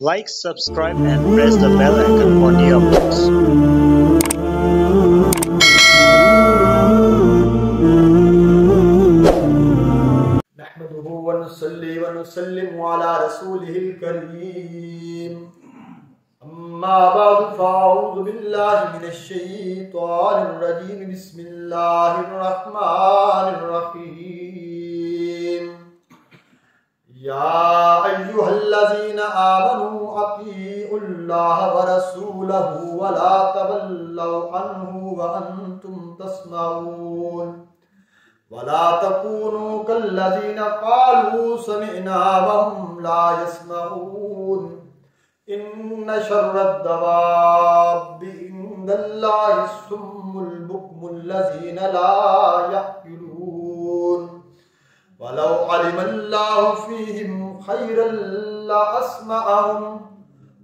Like, subscribe and press the bell icon for new updates. नहमदुहु व नुसल्ली व नुसल्लिमु अला रसूलिहिल करीम। अम्मा बअद फ़अऊज़ु बिल्लाहि मिनश शैतानिर रजीम। बिस्मिल्लाहिर रहमानिर रहीम। या अय्युहल्लज़ीना आमनू अतीउल्लाह व रसूलहु व ला तवल्लौ अन्हु व अंतुम तस्मऊन वला तकूनू कल्लज़ीना क़ालू समिअना वहुम ला यस्मऊन। इन्न शर्रद्दवाब्बि इंदल्लाहि सुम्मुल बुक्मुल्लज़ीना ला यअक़िलून। वलौ अलिमल्लाहु फ़ीहिम ख़ैरन लअस्मअहुम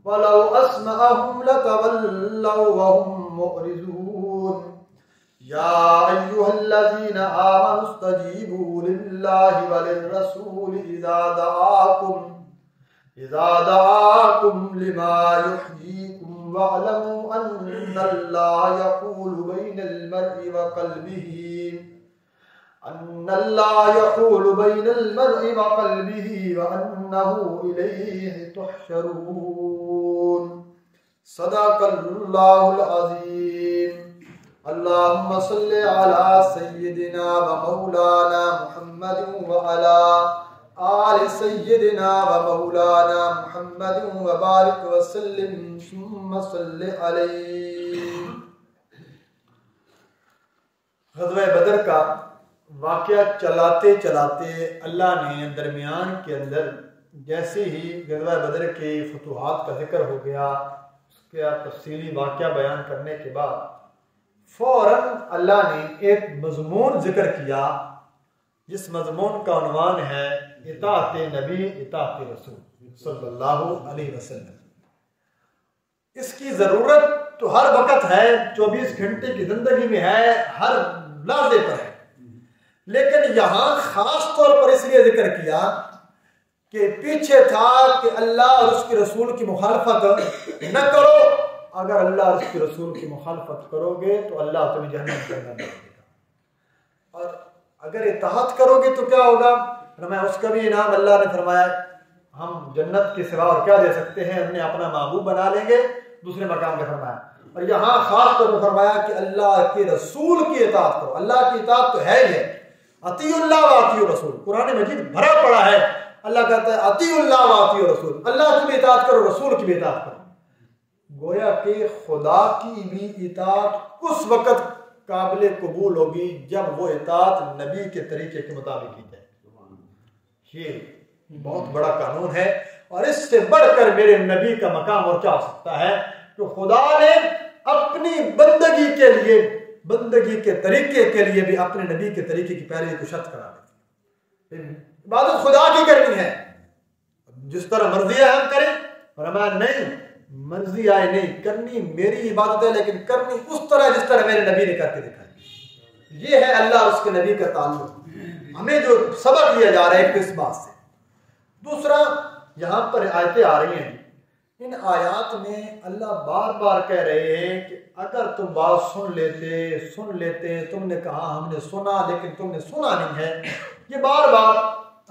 वलौ अस्मअहुम लतवल्लौ वहुम मुअरिज़ून। या अय्युहल्लज़ीना आमनू इस्तजीबू लिल्लाहि व लिर्रसूल इज़ा दआकुम लिमा युहयीकुम वअलमू अन्नल्लाहा यहूलु बैनल मर्इ व क़ल्बिही व अन्नहु इलैहि तुहशरून। सदक़ल्लाहुल अज़ीम। अल्लाहुम्मा सल्लि अला सय्यिदिना व मौलाना मुहम्मदिन व अला आलि सय्यिदिना व मौलाना मुहम्मदिन व बारिक व सल्लिम सुम्मा सल्लि अलैहि। ग़ज़वा बदर का वाक़या चलाते चलाते अल्लाह ने दरमियान के अंदर जैसे ही ग़ज़वा बदर के फतूहात का जिक्र हो गया, उसका तफ़सीली वाक़या बयान करने के बाद फौरन अल्लाह ने एक मज़मून जिक्र किया, जिस मज़मून का उन्वान है इताअत नबी इताअत रसूल सल्लल्लाहु अलैहि वसल्लम। इसकी ज़रूरत तो हर वक्त है, 24 घंटे की ज़िंदगी में है, हर लहज़े पर है, लेकिन यहाँ ख़ास तौर पर इसलिए जिक्र किया कि पीछे था कि अल्लाह और उसके रसूल की मुखालफत न करो। अगर अल्लाह और उसके रसूल की मुखालफत करोगे तो अल्लाह तुम्हें जहन्नम के अंदर डाल देगा, और अगर इताअत करोगे तो क्या होगा? फरमाया उसका भी इनाम अल्लाह ने फरमाया हम जन्नत के सिवा और क्या दे सकते हैं, हमने अपना महबूब बना लेंगे। दूसरे मकाम पे फरमाया, और यहाँ खास तौर पर फरमाया कि अल्लाह के रसूल की इताअत करो। अल्लाह की इताअत तो है ही है, अतीउल्लाह व अतीउर रसूल, कुरान मजीद भरा पड़ा है। अल्लाह कहता है अतीउल्लाह व अतीउर रसूल, अल्लाह की भी इताअत करो, रसूल की भी इताअत करो। गोया कि खुदा की भी इताअत उस वक़्त काबिल कबूल होगी जब वो इताअत नबी के तरीके के मुताबिक की जाए। ये बहुत बड़ा कानून है, और इससे बढ़कर मेरे नबी का मकाम और क्या हो सकता है? तो खुदा ने अपनी बंदगी के लिए, बंदगी के तरीके के लिए भी अपने नबी के तरीके की पैरवी को शर्त करा दी। इबादत खुदा की करनी है, जिस तरह मर्जी है हम करें, और हमारा नहीं मर्जी आए नहीं करनी, मेरी इबादत है, लेकिन करनी उस तरह जिस तरह मेरे नबी ने करके दिखाई। ये है अल्लाह और उसके नबी का ताल्लुक। हमें जो सबक लिया जा रहा है इस बात से। दूसरा, यहाँ पर आयतें आ रही हैं, इन आयात में अल्लाह बार बार कह रहे हैं कि अगर तुम बात सुन लेते, तुमने कहा हमने सुना लेकिन तुमने सुना नहीं है। ये बार बार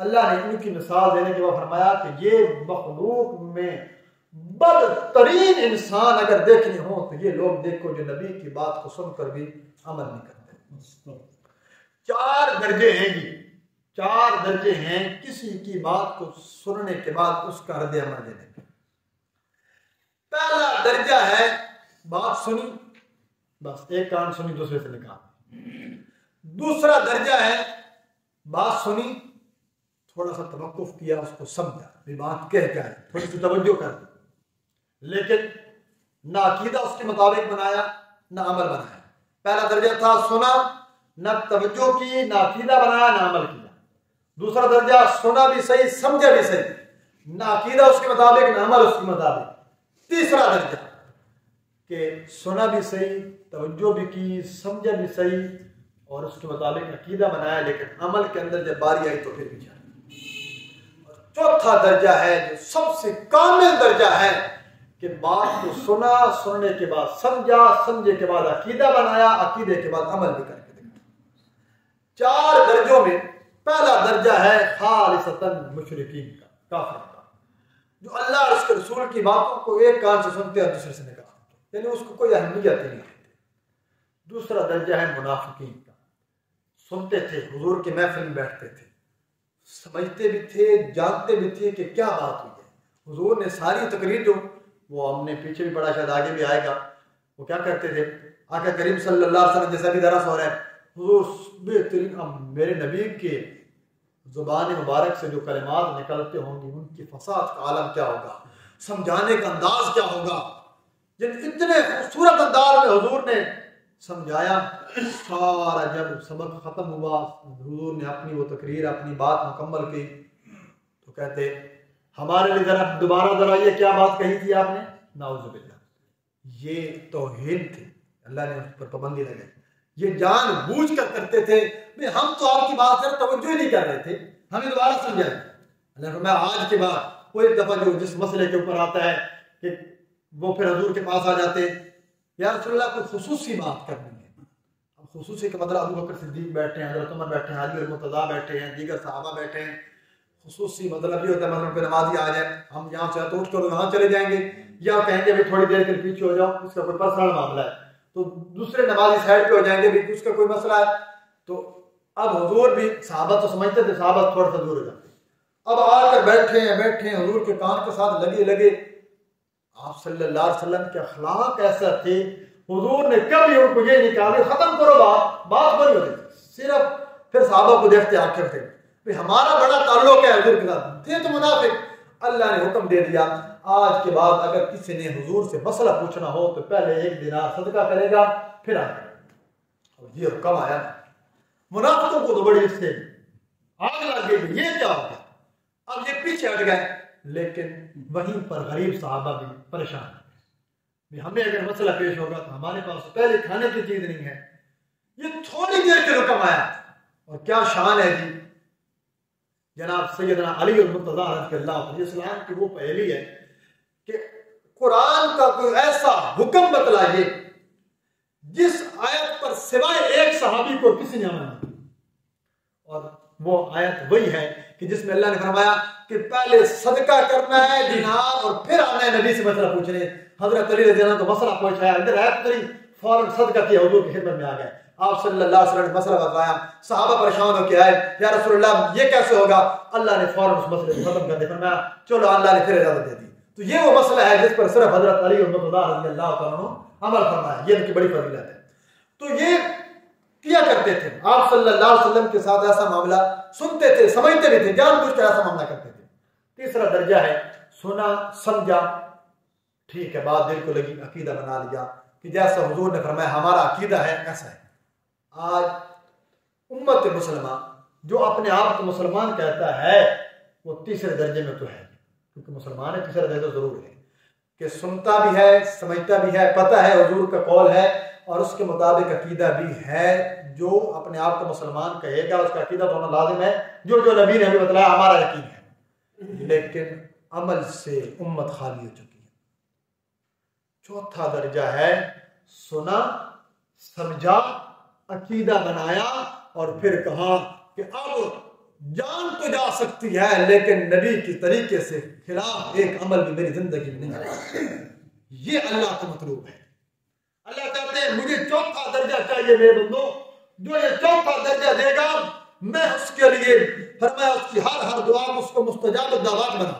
अल्लाह ने इनकी मिसाल देने के बाद फरमाया कि ये मखलूक में बदतरीन इंसान अगर देखने हो तो ये लोग देखो जो नबी की बात को सुनकर भी अमल नहीं करते। 4 दर्जे हैं, ये 4 दर्जे हैं किसी की बात को सुनने के बाद उसका रद्द अमल देने का। पहला दर्जा है बात सुनी, बस एक कान सुनी दूसरे से निकाल। दूसरा दर्जा है बात सुनी, थोड़ा सा तवक्कुफ किया, उसको समझा, ये बात कह क्या है, थोड़ी सी तवज्जो कर दी, लेकिन ना अकीदा उसके मुताबिक बनाया ना अमल बनाया। पहला दर्जा था सुना, ना तवज्जो की, ना अकीदा बनाया ना अमल किया। दूसरा दर्जा सुना भी सही, समझा भी सही, ना अकीदा उसके मुताबिक ना अमल उसके मुताबिक। तीसरा दर्जा कि सुना भी सही, तवज्जो भी की, समझा भी सही, और उसके मुताबिक अकीदा बनाया, लेकिन अमल के अंदर जब बारी आई तो फिर भी चौथा दर्जा है जो सबसे कामिल दर्जा है कि बात को सुना, सुनने के बाद समझा, समझे के बाद अकीदा बनाया, अकीदे के बाद अमल भी करके देखा। 4 दर्जों में पहला दर्जा है खालिसतन मुशरिकीन का, काफिर का, जो अल्लाह और उसके रसूल की बातों को एक कान से सुनते हैं दूसरे से निकालते, यानी उसको कोई अहमियत ही नहीं देते। दूसरा दर्जा है मुनाफिकीन का, सुनते थे, हुजूर की महफिल में बैठते थे, समझते भी थे, जानते भी थे कि क्या बात हुई है। हुजूर ने सारी तकरीर जो वो हमने पीछे भी पढ़ा, शायद आगे भी आएगा, वो क्या करते थे, आका करीम सल्लल्लाहु अलैहि वसल्लम जैसा भी दरस हो रहा है, हुजूर बेहतरीन मेरे नबी के जुबान मुबारक से जो कलिमात निकलते होंगे उनकी फसाद का आलम क्या होगा, समझाने का अंदाज क्या होगा। इतने खूबसूरत अंदाज में हुजूर ने समझाया। सारा जब सबक खत्म हुआ, हुजूर ने अपनी वो तकरीर, अपनी बात मुकम्मल की, तो कहते हमारे लिए जरा दोबारा दोहराइए, क्या बात कही थी आपने। नाउजुबिल्लाह, ये तौहीन थी, अल्लाह ने उस पर पाबंदी लगाई। ये जानबूझ कर करते थे, हम तो आपकी बात पर तवज्जो ही नहीं कर रहे थे, हमें दोबारा समझाएं। अल्लाह ने फरमाया आज के बाद कोई दफा जो जिस मसले के ऊपर आता है कि वो फिर हुजूर के पास आ जाते, या रसूलुल्लाह को खुसूसी बात करनी है। अब खुसूसी का मतलब अबू बकर सिद्दीक बैठे हैं, हज़रत उमर बैठे हैं, अली और मुर्तज़ा बैठे हैं, दीगर सहाबा बैठे हैं। खुसूसी मतलब ये होता है मतलब कोई नमाजी आ जाए, हम यहाँ से तो उठ कर यहाँ चले जाएंगे, या कहेंगे भाई थोड़ी देर के लिए पीछे हो जाओ, इसका कोई पर्सनल मामला है, तो दूसरे नमाजी साइड पे हो जाएंगे, भी उसका कोई मसला है। तो अब हुजूर भी, सहाबा तो समझते थे, सहाबा थोड़ा सा दूर हो जाते, अब आकर बैठे हैं हुजूर के कान के साथ लगे। आप सल्लल्लाहु अलैहि वसल्लम के अखलाक ऐसा थे, हुजूर ने कभी उनको ये नहीं कहा खत्म करो बात बड़ी हो गई, सिर्फ फिर सहाबा को देखते आखिर थे, हमारा बड़ा ताल्लुक है हुजूर के साथ, थे तो मुनाफिक। अल्लाह ने हुक्म दे दिया, आज के बाद अगर किसी ने हुजूर से मसला पूछना हो तो पहले 1 दिनार सदका करेगा, फिर आगे। ये हुक्म आया, मुनाफिकों को तो बड़ी इससे आग लग गई, ये क्या हो गया, अब ये पीछे हट गए। लेकिन वहीं पर गरीब साहबा भी परेशान, हमें अगर मसला पेश होगा तो हमारे पास पहले खाने की चीज नहीं है। ये थोड़ी देर के हुक्म आया, और क्या शान है जी जनाब सैयदना अली और मुर्तज़ा रज़ियल्लाहु अन्हु। इस्लाम की वो पहली है कि कुरान का कोई ऐसा हुक्म बतलाइए जिस आयत पर सिवाय एक सहाबी को किसी ने अमल नहीं, और वो आयत वही है कि जिसमें अल्लाह ने फरमाया कि पहले सदका करना है दिनार और फिर आना है नबी से मसला पूछने। हजरत अली रज़ियल्लाहु अन्हु को मसला पूछा, इधर आयत करी, फौरन सदका किया, हुजूर की खिदमत में आ गए। आप सल्लल्लाहु अलैहि वसल्लम ने मसला बताया, सहाबा परेशान होकर आए, या रसूलुल्लाह ये कैसे होगा। अल्लाह ने फौरन उस मसले को खत्म कर दिया, फरमाया चलो, अल्लाह ने फिर इजाजत दे दी। तो ये वो मसला है जिस पर सिर्फ हजरत अली और मुर्तज़ा रज़ियल्लाहु अन्हु अमल फरमाया, ये उनकी बड़ी फजीलत है। तो ये किया करते थे, आप सल्लल्लाहु अलैहि वसल्लम के साथ ऐसा मामला सुनते थे, समझते भी थे, जानबूझकर ऐसा मामला करते थे। तीसरा दर्जा है सुना समझा, ठीक है, बात दिल को लगी, अकीदा बना लिया कि जैसा हुजूर ने फरमाया हमारा अकीदा है ऐसा है। आज उम्मत मुसलमान जो अपने आप को मुसलमान कहता है वो तीसरे दर्जे में तो है, क्योंकि मुसलमान है, तीसरा दर्जा जरूर है कि सुनता भी है, समझता भी है, पता है हुजूर का कौल है और उसके मुताबिक अकीदा भी है। जो अपने आप को मुसलमान कहेगा उसका अकीदा तो होना लाजिम है, जो जो नबी ने हमें बताया हमारा यकीन है। लेकिन अमल से उम्मत खाली हो चुकी है। चौथा दर्जा है सुना, समझा, अकीदा बनाया और फिर कहा कि अब जान तो जा सकती है लेकिन नबी की तरीके से खिलाफ एक अमल भी मेरी जिंदगी में नहीं है। ये अल्लाह को मतलूब है। अल्लाह कहते हैं मुझे चौथा दर्जा चाहिए मेरे बंदो, जो ये चौथा दर्जा देगा मैं उसके लिए फरमाया उसकी हर दुआ में उसको मुस्तजाब दावत बना,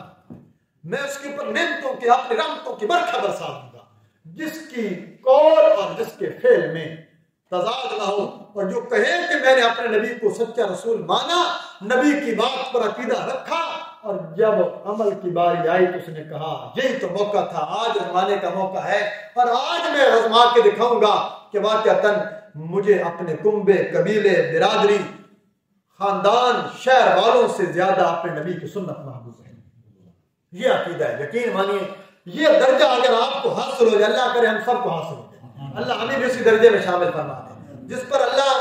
मैं उसके ऊपर नेमतों के अपने रहमतों की बरखा बरसा दूंगा, जिसकी कौल और जिसके फेल में तजाद ना हो, और जो कहे कि मैंने अपने नबी को सच्चा रसूल माना, नबी की बात पर अकीदा रखा, और जब अमल की बारी आई तो उसने कहा यही तो मौका था, आज आजमाने का मौका है और आज मैं आजमा के दिखाऊंगा कि वाकई मुझे अपने कुंबे, कबीले, बिरादरी, खानदान, शहर वालों से ज्यादा अपने नबी की सुन्नत महबूब है। ये अकीदा है, यकीन मानिए। ये दर्जा अगर आपको हासिल हो जाए, अल्लाह करे हम सबको हासिल हो जाए, अल्लाह हमें भी इसी दर्जे में शामिल फरमा दे जिस पर अल्लाह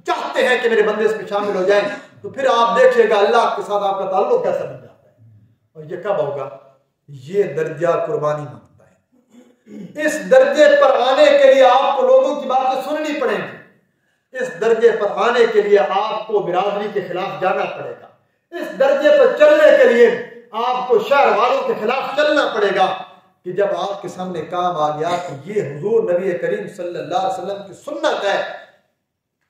चाहते हैं कि मेरे बंदे इस पर शामिल हो जाए। तो फिर आप देखिएगा अल्लाह के साथ आपका ताल्लुक कैसा बन जाता है। और ये कब होगा? ये दर्जा कुर्बानी मांगता है। इस दर्जे पर आने के लिए आपको लोगों की बातें सुननी पड़ेगी। इस दर्जे पर आने के लिए आपको बिरादरी के खिलाफ जाना पड़ेगा। इस दर्जे पर चलने के लिए आपको शहर वालों के खिलाफ चलना पड़ेगा कि जब आपके सामने काम आ गया कि ये हुजूर नबी करीम सल्लल्लाहु अलैहि वसल्लम की सुन्नत है,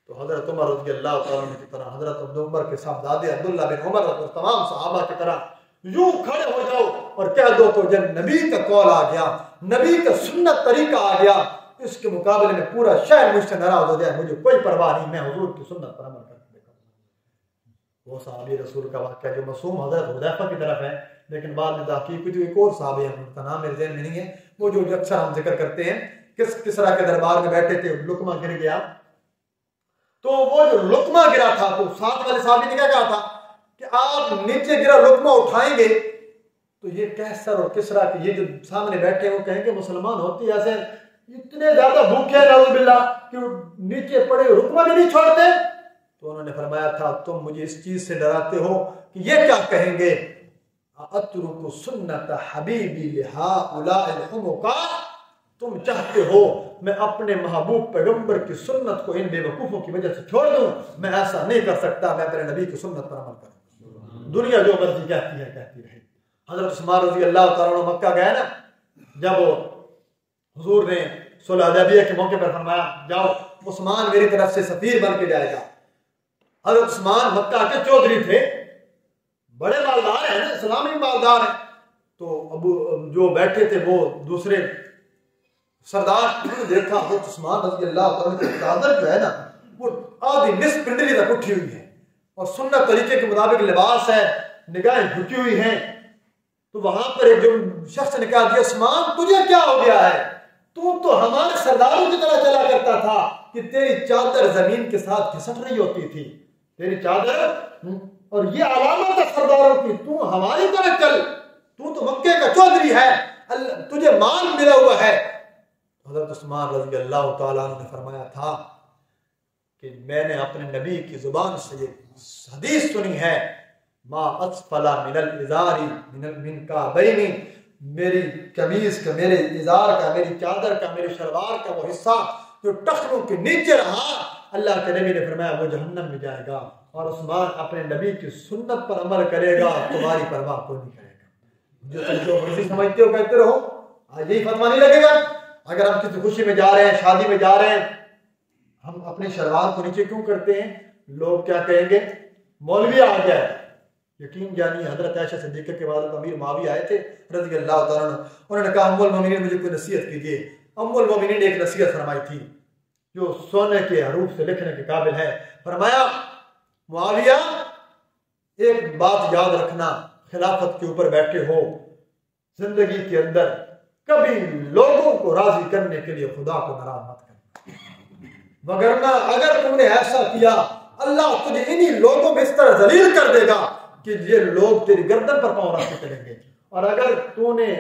तो हजरत उमर रज़ी अल्लाह तआला अन्हु की तरह, हजरत अब्दुल उमर के साहबजादे अब्दुल्लाह बिन उमर और तमाम सहाबा की तरह यूं खड़े हो जाओ और कह दो तो जब नबी का कौल आ गया, नबी का सुन्नत तरीका आ गया, इसके मुकाबले में पूरा शहर मुझसे नाराज हो जाए, मुझे कोई परवाह नहीं, मैं हुजूर की सुन्नत पर अमल करके देखूंगा। वो सहाबी रसूल का वाक़या जो मासूम हजरत हुदैफा की तरफ है, लेकिन बाद में तहकीक हुई एक और सहाबी है, उनका नाम मेरे ज़हन में नहीं है, वो जो अक्सर हम जिक्र करते हैं, किसरा के दरबार में बैठे थे, लुकमा गिर गया, तो वो जो लुकमा गिरा था तो साथ वाले सहाबी ने क्या कहा था कि आप नीचे गिरा लुकमा उठाएंगे तो ये कैसर और किसरा के ये जो सामने बैठे वो कहेंगे मुसलमान होते ऐसे इतने ज्यादा भूखे नाउजुबिल्लाह कि नीचे पड़े लुकमा भी नहीं छोड़ते। तो उन्होंने फरमाया था तुम मुझे इस चीज से डराते हो कि ये क्या कहेंगे, अतरुकु सुन्नत हबीबी लिहाउलाइल हुमुका, तुम चाहते हो मैं अपने महबूब पैगंबर की सुन्नत को इन बेवकूफों की वजह से छोड़ दूं? मैं ऐसा नहीं कर सकता, मैं अपने नबी की सुन्नत पर अमल करूं, दुनिया जो मर्जी कहती है कहती रहे। हजरत उस्मान रज़ी अल्लाह तआला अन्हु मक्का गए ना, जब हुजूर ने सुलह हुदैबिया के मौके पर फरमाया जाओ उस्मान मेरी तरफ से सफीर बन के जाएगा। हजरत उस्मान मक्का के चौधरी थे, बड़े मालदार हैं, इस्लामी मालदार हैं, तो अबू जो बैठे थे वो दूसरे सरदार ने देखा वो उस्मान रज़ी अल्लाह तआला की चादर जो है ना वो आधी निस्फ पिंडली तक उठी हुई है और सुन्नत तरीके के मुताबिक लिबास है, निगाहें झुकी हुई हैं। तो वहां पर एक जो शख्स ने कहा उस्मान तुझे क्या हो गया है, तू तो हमारे सरदारों की तरह चला करता था कि तेरी चादर जमीन के साथ खिसक रही होती थी, तेरी चादर, और ये अलामत है सरदारों की, तू हमारी तरह चल, तू तो मक्के का चौधरी है, तुझे मान मिला हुआ है। हज़रत उस्मान रज़ी अल्लाह तआला अन्हु ने फरमाया था कि मैंने अपने नबी की जुबान से ये हदीस सुनी है, मा अस्फला मिनल इज़ारी मिन काबैनी, मेरी कमीज का, मेरे इज़ार का, मेरी चादर का, मेरे शलवार का वो हिस्सा जो टखनों के नीचे रहा, अल्लाह के नबी ने फरमाया वो जहन्नम में जाएगा और उस्मान अपने नबी की सुन्नत पर अमल करेगा, तुम्हारी परवाह कोई नहीं करेगा। जो मर्जी समझते हो कहते रहो, आज यही फतवा नहीं लगेगा। अगर हम किसी खुशी में जा रहे हैं, शादी में जा रहे हैं, हम अपने शलवार को नीचे क्यों करते हैं? लोग क्या कहेंगे, मौलवी आ गया है। यकीन जानिए हजरत आयशा सिद्दीक़ा के बाद अमीर मुआविया आए थे रज़ी अल्लाह तआला अन्हु, उन्होंने कहा अम्मुल मोमिनीन मुझे कोई नसीहत कीजिए। अम्मुल मोमिनीन ने एक नसीहत फरमाई थी जो सोने के हरूफ से लिखने के काबिल है। फरमाया मुआविया एक बात याद रखना, खिलाफत के ऊपर बैठे हो, जिंदगी के अंदर कभी लोगों को राजी करने के लिए खुदा को नाराज मत करना, वगरना अगर तुमने ऐसा किया अल्लाह तुझे इन्हीं लोगों में इस तरह जलील कर देगा कि ये लोग तेरी गर्दन पर पांव रख के चलेंगे। और अगर तूने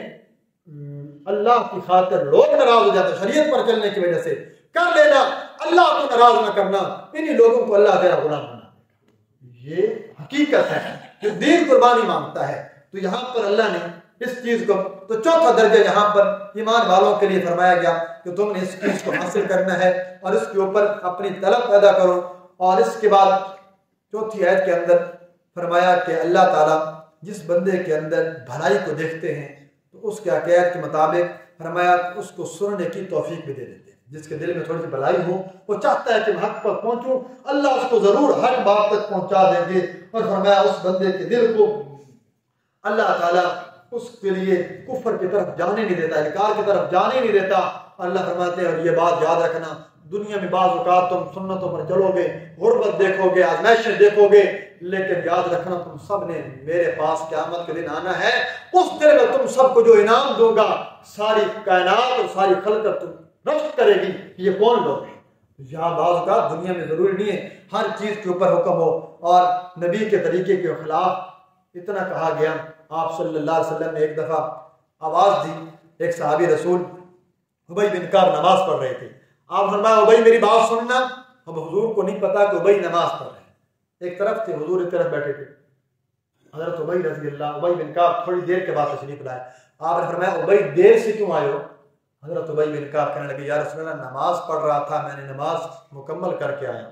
अल्लाह की खातिर लोग नाराज हो जाते शरीयत पर चलने की वजह से, कर लेना, अल्लाह को नाराज ना करना, इन्हीं लोगों को अल्लाह तेरा गुलाम बना देगा। ये हकीकत है कि दीन कुर्बानी मांगता है। तो यहाँ पर अल्लाह ने इस चीज को, तो चौथा दर्जा यहाँ पर ईमान वालों के लिए फरमाया गया कि तुमने इस चीज को हासिल करना है और इसके ऊपर अपनी तलब पैदा करो। और इसके बाद चौथी आयत के अंदर फरमाया कि अल्लाह ताला जिस बंदे के अंदर भलाई को देखते हैं तो उसके अक़ीदत के मुताबिक फरमाया उसको सुनने की तौफीक भी दे देते हैं। जिसके दिल में थोड़ी सी भलाई हो, वो चाहता है कि मैं हक पर पहुंचूं, अल्लाह उसको जरूर हर बात तक पहुंचा देंगे। और फरमाया उस बंदे के दिल को अल्लाह ताला उसके लिए कुफर की तरफ जाने नहीं देता, इनकार की तरफ जाने नहीं देता। अल्लाह फरमाते हैं और ये बात याद रखना, दुनिया में बाज़ औक़ात तुम सुन्नतों पर चलोगे, गुर्बत देखोगे, आज़माइशें देखोगे, लेकिन याद रखना तुम सब ने मेरे पास क़यामत के दिन आना है। उस दिन में तुम सबको जो इनाम दूंगा, सारी कायनात और सारी खलकत तुम रफ्त करेगी ये कौन लोग हैं। यहाँ बाज़ औक़ात दुनिया में ज़रूरी नहीं है हर चीज़ के ऊपर हुक्म हो। और नबी के तरीके के खिलाफ इतना कहा गया, आप सल्लल्लाहु अलैहि वसल्लम ने एक दफ़ा आवाज़ दी, एक सहाबी रसूल उबई बिन काब नमाज पढ़ रहे थे। आप फरमाया उबई मेरी बात सुनना। अब हुजूर को नहीं पता कि उबई नमाज पढ़ रहे हैं, एक तरफ थे हुजूर एक तरफ बैठे थे। हजरत उबई रज़ी अल्लाह उबई बिन काब थोड़ी देर के बाद तशरीफ लाए। आपने फरमाया उबई देर से क्यों आए हो? हजरत उबई बिन काब कहने लगे या रसूल अल्लाह नमाज पढ़ रहा था, मैंने नमाज मुकम्मल करके आया।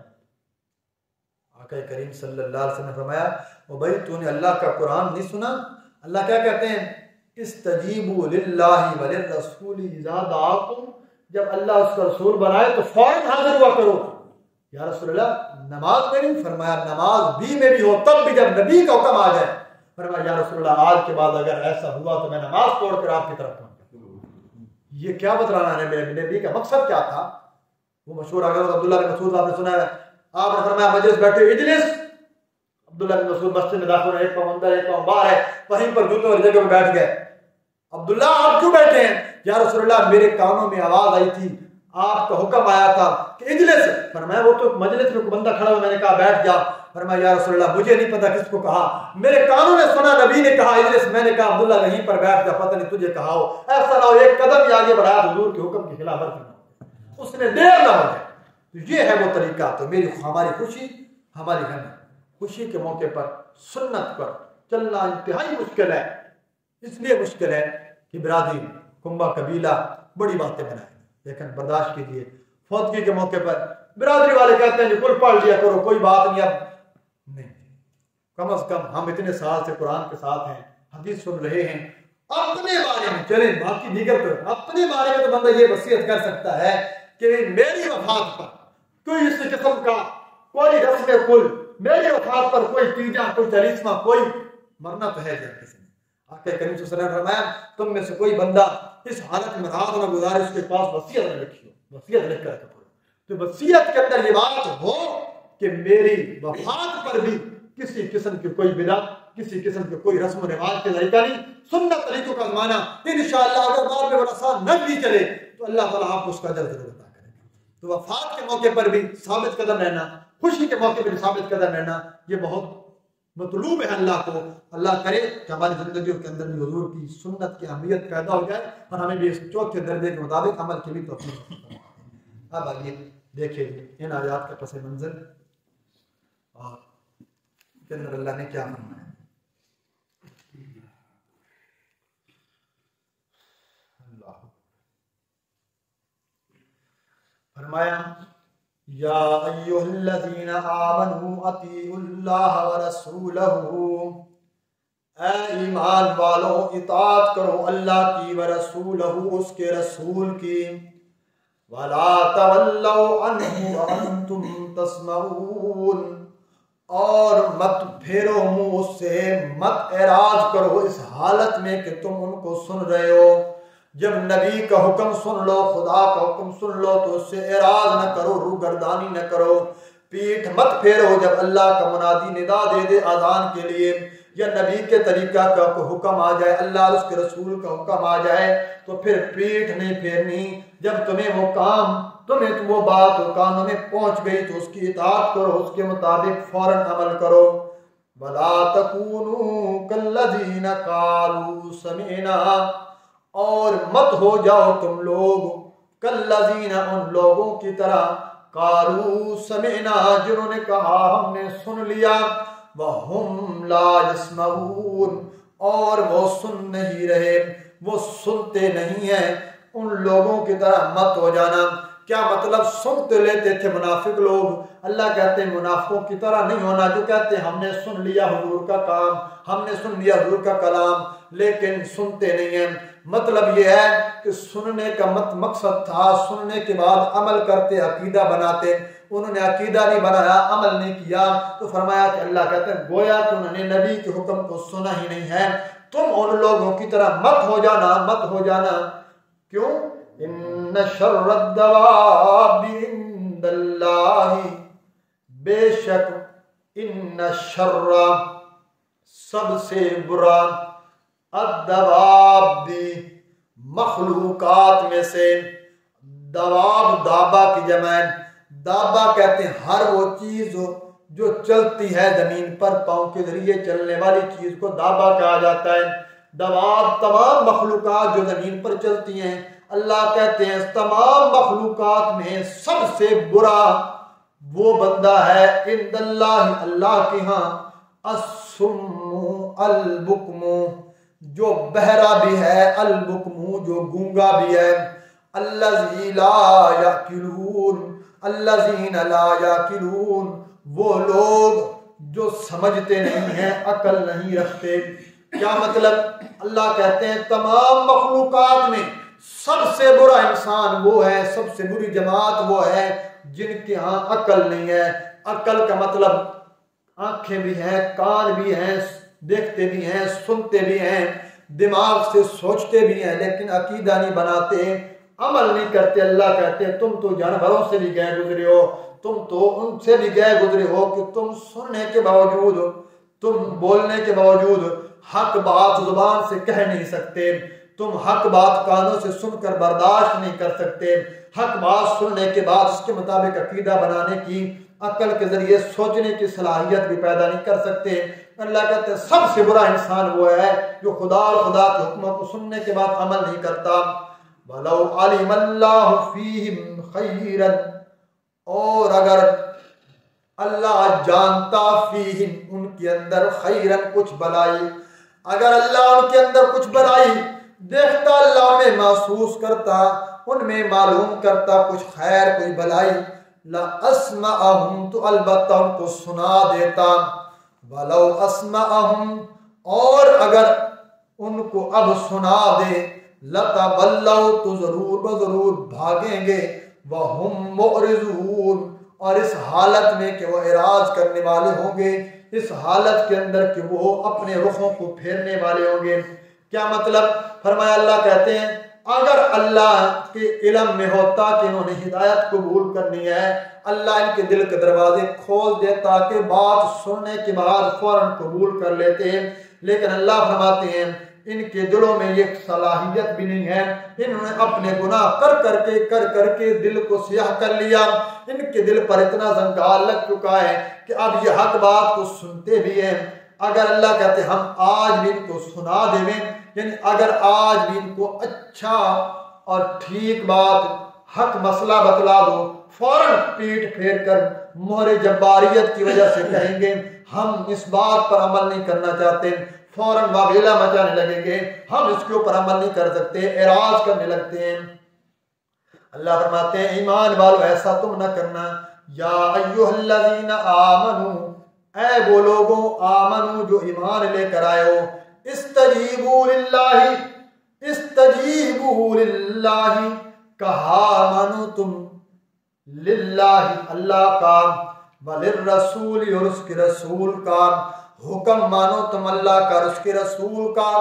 आका करीम सल्लल्लाहु अलैहि वसल्लम ने फरमाया उबई तूने अल्लाह का कुरान नहीं सुना? अल्लाह क्या कहते हैं, इस्तजीबू लिल्लाहि व लिर्रसूली इज़ा दआकुम, जब अल्लाह उसका रसूल बनाए तो फौरन हाजिर हुआ करो। या रसूल अल्लाह नमाज में नहीं? फरमाया नमाज भी में भी हो तब भी जब नबी का हुक्म आ जाए। फरमाया या रसूल अल्लाह आज के बाद अगर ऐसा हुआ तो मैं नमाज छोड़कर आपकी तरफ पहुंचा। ये क्या बतलाना है, नबी का मकसद क्या था? वो मशहूर अगर अब्दुल्लाह बिन मसूद आपने सुना है, आपने फरमाया मजलिस बैठे इजलिस, अब्दुल्लाह बिन मसूद मस्जिद में दाखिल, एक पांव अंदर एक पांव बाहर है, वहीं पर जूतों वाली जगह में बैठ गए। अब्दुल्ला आप क्यों बैठे हैं? या रसूलुल्लाह मेरे कानों में आवाज आई थी, आपका हुक्म आया था कि इजलिस। फरमाया वो तो मजलिस में कोई बंदा खड़ा हुआ, मैंने कहा बैठ जा। फरमाया या रसूलुल्लाह मुझे नहीं पता किसको कहा, मेरे कानों में सुना नबी ने कहा इजलिस, मैंने कहा अब्दुल्ला यहीं पर बैठ जा, पता नहीं तुझे कहा हो, ऐसा ना हो एक कदम भी आगे बढ़ा हुजूर के हुक्म की खिलाफत ना हो, उसने देर ना हो जाए। तो ये है वो तरीका। तो मेरी हमारी खुशी हमारी गम, खुशी के मौके पर सुन्नत पर चलना इंतहाई मुश्किल है। इसलिए मुश्किल है कि बिरादरी कुंबा कबीला बड़ी बातें बनाए, लेकिन बर्दाश्त कीजिए। फौतगी के मौके पर बिरादरी वाले कहते हैं जी कुल पढ़ लिया करो, कोई बात नहीं। अब नहीं, कम से कम हम इतने साल से कुरान के साथ हैं, हदीस सुन रहे हैं, अपने बारे में चले, बाकी दीगर पर अपने बारे में तो बंदा ये वसीयत कर सकता है कि मेरी वफात पर कोई इस किस्म का कोई रस्म कुल, मेरी वफात पर कोई तीजा कोई चालीसवां कोई मरना तो है जब किसी ने। आके करीम सल्लल्लाहु अलैहि वसल्लम फरमाया तुम में से कोई बंदा इस हालत में रात न गुजारे, उसके पास वसीयत न लिखी हो, वसीयत लिख कर तो वसीयत के अंदर ये बात हो कि मेरी वफात पर भी किसी किस्म की कोई बिदअत, किसी किस्म के कोई रस्म रिवाज के तरीका नहीं, सुन्नत तरीकों का माना। इंशाअल्लाह अगर बाद में बड़ा सा न भी चले तो अल्लाह ताला आपको उसका अजर जरूर अता करेगा। तो वफात के मौके पर भी साबित कदम रहना, खुशी के मौके पर भी साबित कदम रहना, ये बहुत मतलूब है अल्लाह को। अल्लाह करे कि हमारी जिंदगी के अंदर भी हुजूर की सुन्नत की अहमियत पैदा हो जाए और हमें भी इस चौथे दर्जे के मुताबिक अमल की भी तौफीक। अब आइए देखिए इन आयात का पस मंजर और के अंदर अल्लाह ने क्या फरमाया। फरमाया या अय्युहल्लज़ीना आमनू अतीउल्लाह व रसूलहू, ऐ ईमान वालों इताअत करो अल्लाह की व रसूलहू, उसके रसूल की। वला तवल्लौ अन्हु व अंतुम तस्मऊन, और मत फेरो मुंह उससे, मत एराज करो इस हालत में कि तुम उनको सुन रहे हो। जब नबी का हुक्म सुन लो, खुदा का हुक्म सुन लो तो उससे एराज न करो, रूगर्दानी न करो, पीठ मत फेरो। जब अल्लाह का मुनादी निदा दे दे आजान के लिए या नबी के तरीका का हुक्म आ जाए, अल्लाह और उसके रसूल का हुक्म आ जाए तो फिर पीठ नहीं फेरनी। जब तुम्हें वो काम, तुम्हें वो बात कानों में पहुंच गई तो उसकी इताअत करो, उसके मुताबिक फौरन अमल करो। वला तकूनू कल्लज़ीना कालू समीना, और मत हो जाओ तुम लोग कल्लज़ीना, उन लोगों की तरह, कालू समीना, जिन्होंने कहा हमने सुन लिया, वहुम ला यस्मऊन, और वो सुन नहीं रहे, वो सुनते नहीं है। उन लोगों की तरह मत हो जाना। क्या मतलब? सुन तो लेते थे मुनाफिक लोग, अल्लाह कहते हैं मुनाफिकों की तरह नहीं होना, जो कहते हैं हमने सुन लिया हुजूर का काम, हमने सुन लिया हुजूर का कलाम, लेकिन सुनते नहीं हैं। मतलब यह है कि सुनने का मकसद था, सुनने के बाद अमल करते, अकीदा बनाते। उन्होंने अकीदा नहीं बनाया, अमल नहीं किया, तो फरमाया कि अल्लाह कहते हैं गोया कि उन्होंने नबी के हुक्म को सुना ही नहीं है। तुम उन लोगों की तरह मत हो जाना, मत हो जाना। क्यों? इन्न शर्रद्दवाबि इंदल्लाहि, बेशक इन्न शर्रा, सबसे बुरा, अद्दवाबि, मखलूकात में से, दवाब दाबा की जमा, दाबा कहते हैं हर वो चीज जो चलती है जमीन पर, पांव के जरिए चलने वाली चीज को दाबा कहा जाता है। दवाब तमाम मखलूकात जो जमीन पर चलती हैं। अल्लाह कहते हैं तमाम मखलूकात में सबसे बुरा वो बंदा है इंदल्लाह, अल्लाह के यहाँ, अस्सुम्मु अल बुकमु, जो बहरा भी है, अल बुकमु जो गूंगा भी है, अल्लज़ी ला याकिलून, अल्लज़ीना ला याकिलून, वो लोग जो समझते नहीं हैं, अकल नहीं रखते। क्या मतलब? अल्लाह कहते हैं तमाम मखलूकात में सबसे बुरा इंसान वो है, सबसे बुरी जमात वो है जिनके यहाँ अकल नहीं है। अकल का मतलब आंखें भी हैं, कान भी हैं, देखते भी हैं, सुनते भी हैं, दिमाग से सोचते भी हैं, लेकिन अकीदा नहीं बनाते, अमल नहीं करते। अल्लाह कहते हैं तुम तो जानवरों से भी गए गुजरे हो, तुम तो उनसे भी गए गुजरे हो कि तुम सुनने के बावजूद, तुम बोलने के बावजूद हक बात जुबान से कह नहीं सकते, तुम हक बात कानों से सुनकर बर्दाश्त नहीं कर सकते, हक बात सुनने के बाद उसके मुताबिक अकीदा बनाने की, अकल के जरिए सोचने की सलाहियत भी पैदा नहीं कर सकते। अल्लाह कहते हैं सबसे बुरा इंसान वो है जो खुदा और खुदा के हुक्मों को सुनने के बाद अमल नहीं करता। वलौ अलिमल्लाहु फीहिम खैरन, और अगर अल्लाह जानता फीहिम उनके अंदर खैरन कुछ भलाई, अगर अल्लाह उनके अंदर कुछ भलाई देखता, अल्लाह में महसूस करता, उनमें मालूम करता कुछ खैर कोई भलाई, ला अस्माअहुम, तो अलबत्ता उनको सुना देता। वलौ अस्माअहुम, और अगर उनको अब सुना दे, लतवल्लौ, तो जरूर बजरूर भागेंगे, वहुम मुअरिज़ून, और इस हालत में कि वो इराज करने वाले होंगे, इस हालत के अंदर कि वो अपने रुखों को फेरने वाले होंगे। क्या मतलब? फरमाया अल्लाह कहते हैं अगर अल्लाह के इल्म में होता कि इन्होंने हिदायत कबूल करनी है, अल्लाह इनके दिल के दरवाजे खोल देता कि बात सुनने के बाद फौरन कबूल कर लेते हैं, लेकिन अल्लाह फरमाते हैं इनके दिलों में ये सलाहियत भी नहीं है, इन्होंने अपने गुनाह कर करके दिल को सियाह कर लिया, इनके दिल पर इतना जंगाल लग चुका है कि अब ये हक बात को सुनते भी हैं। अगर अल्लाह कहते हम आज भी इनको सुना देवें, यानी अगर आज भी इनको अच्छा और ठीक बात हक मसला बतला दो, फौरन पीठ फेर कर मोहरे जब्बारियत की वजह से कहेंगे हम इस बात पर अमल नहीं करना चाहते, फौरन वावेला मचाने लगेंगे, हम इसके ऊपर अमल नहीं कर सकते, एराज करने लगते हैं। अल्लाह फरमाते हैं ईमान वालों ऐसा तुम न करना। या अय्युहल्लज़ीना आमनू, ऐ वो लोगों आमनू जो ईमान लेकर आए हो, इस्तजीबू लिल्लाहि, इस्तजीबू लिल्लाहि, कहा मानो तुम, लिल्लाहि अल्लाह का, वलिर्रसूल और उसके रसूल का, हुक्म मानो तुम अल्लाह का और उसके रसूल का।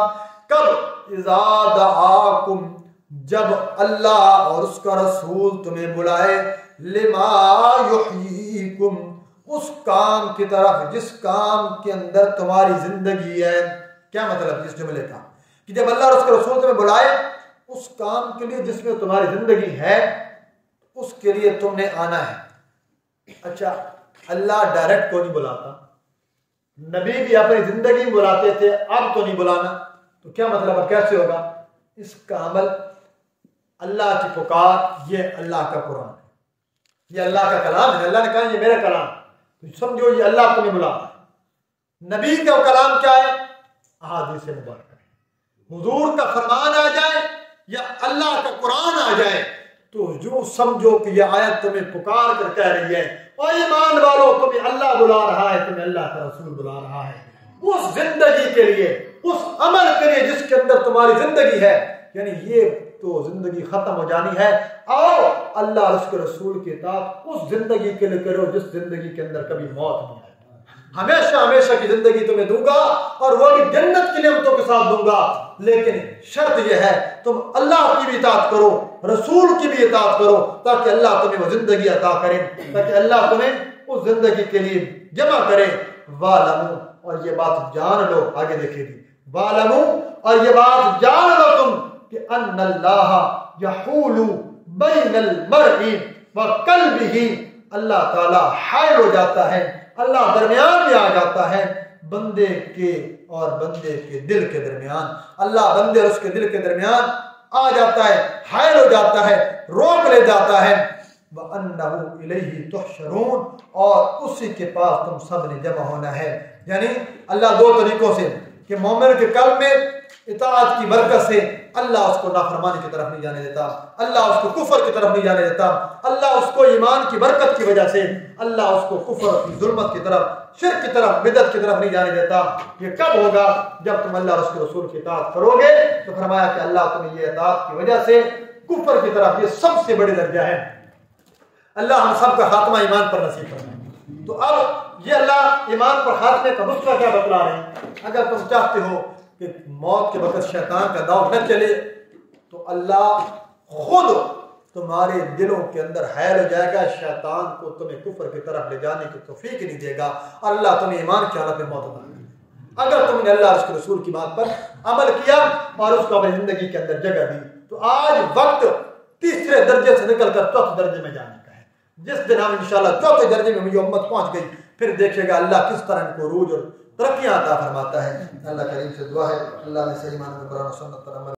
कब? इज़ा दआकुम, जब अल्लाह और उसका रसूल तुम्हें बुलाए, लिमा युहयीकुम, उस काम की तरफ जिस काम के अंदर तुम्हारी जिंदगी है। क्या मतलब इस जुमले का? कि जब अल्लाह और उसके रसूल तुम्हें बुलाए उस काम के लिए जिसमें तुम्हारी जिंदगी है, उसके लिए तुमने आना है। अच्छा, अल्लाह डायरेक्ट को नहीं बुलाता, नबी भी अपनी जिंदगी में बुलाते थे, अब तो नहीं बुलाना, तो क्या मतलब? अब कैसे होगा? इसका अमल अल्लाह की पुकार, ये अल्लाह का कुरान है, ये अल्लाह का कलाम है। अल्लाह ने कहा ये मेरा कलाम, तो समझो ये अल्लाह तुम्हें बुलाता है। नबी का कलाम क्या है? अहादीस मुबारक, हुजूर का फरमान आ जाए या अल्लाह का कुरान आ जाए तो जो समझो कि यह आयत तुम्हें पुकार कर कह रही है, और ईमान वालों तुम्हें अल्लाह बुला रहा है, तुम्हें अल्लाह का रसूल बुला रहा है उस जिंदगी के लिए, उस अमल के लिए जिसके अंदर तुम्हारी जिंदगी है। यानी ये तो जिंदगी खत्म हो जानी है, आओ अल्लाह और उसके रसूल के साथ उस जिंदगी के लिए करो जिस जिंदगी के अंदर कभी मौत नहीं है। हमेशा हमेशा की जिंदगी तुम्हें दूंगा और वो भी जन्नत की नेमतों के साथ दूंगा, लेकिन शर्त यह है तुम अल्लाह की भी इताअत करो, रसूल की भी इताअत करो, ताकि अल्लाह तुम्हें वो जिंदगी अता करे, ताकि अल्लाह तुम्हें उस जिंदगी के लिए जमा करे। वालमू, और ये बात जान लो, आगे देखेगी, वालमू, और ये बात जान लो तुम कि अन्नल्लाह यहूलु बैनल मरई व कल्बिही, अल्लाह ताला हायल हो जाता है, अल्लाह दरमियान में आ जाता है बंदे के और बंदे के दिल के दरमियान। अल्लाह बंदे और उसके दिल के दरमियान आ जाता है, हायल हो जाता है, रोक ले जाता है। व अन्नहु इलैहि तुहशरून, और उसी के पास तुम सब ने जमा होना है। यानी अल्लाह दो तरीकों से कि मोमिन के कल्ब में इताअत की बरकत से अल्लाह उसको नाफरमानी की तरफ नहीं जाने देता, अल्लाह उसको कुफर की तरफ नहीं जाने देता, अल्लाह उसको ईमान की बरकत की वजह से अल्लाह उसको कुफर की जुल्मत की तरफ, शिर्क की तरफ, बिदअत की तरफ नहीं जाने देता। ये कब होगा? जब तुम अल्लाह उसके रसूल की इताअत करोगे। तो फरमाया कि अल्लाह तुम्हें ये इताअत की वजह से कुफर की तरफ, ये सबसे बड़ी दर्जा है। अल्लाह हम सब का खात्मा ईमान पर नसीब फरमाए। तो अब ये अल्लाह ईमान पर खात्मे का दूसरा क्या बतला रहे हैं? अगर तुम चाहते हो कि मौत के वक्त शैतान का दाव न चले तो अल्लाह खुद तुम्हारे दिलों के अंदर हैल हो जाएगा, शैतान को तुम्हें कुफर की तरफ ले जाने की तौफीक नहीं देगा। अल्लाह तुम्हें ईमान की हालत में मौत अता करेगा अगर तुमने अल्लाह उसके रसूल की बात पर अमल किया और उसको अपनी जिंदगी के अंदर जगह दी। तो आज वक्त तीसरे दर्जे से निकलकर चौथे दर्जे में जाने का है। जिस दिन हम इंशाल्लाह चौथे दर्जे में ये उम्मत पहुंच गई, फिर देखेगा अल्लाह किस तरह इनको रूज और तरक्कियां अता फरमाता है। अल्लाह करीम से दुआ है अल्लाह ने सही मानों में कुरान और सुन्नत पर अमल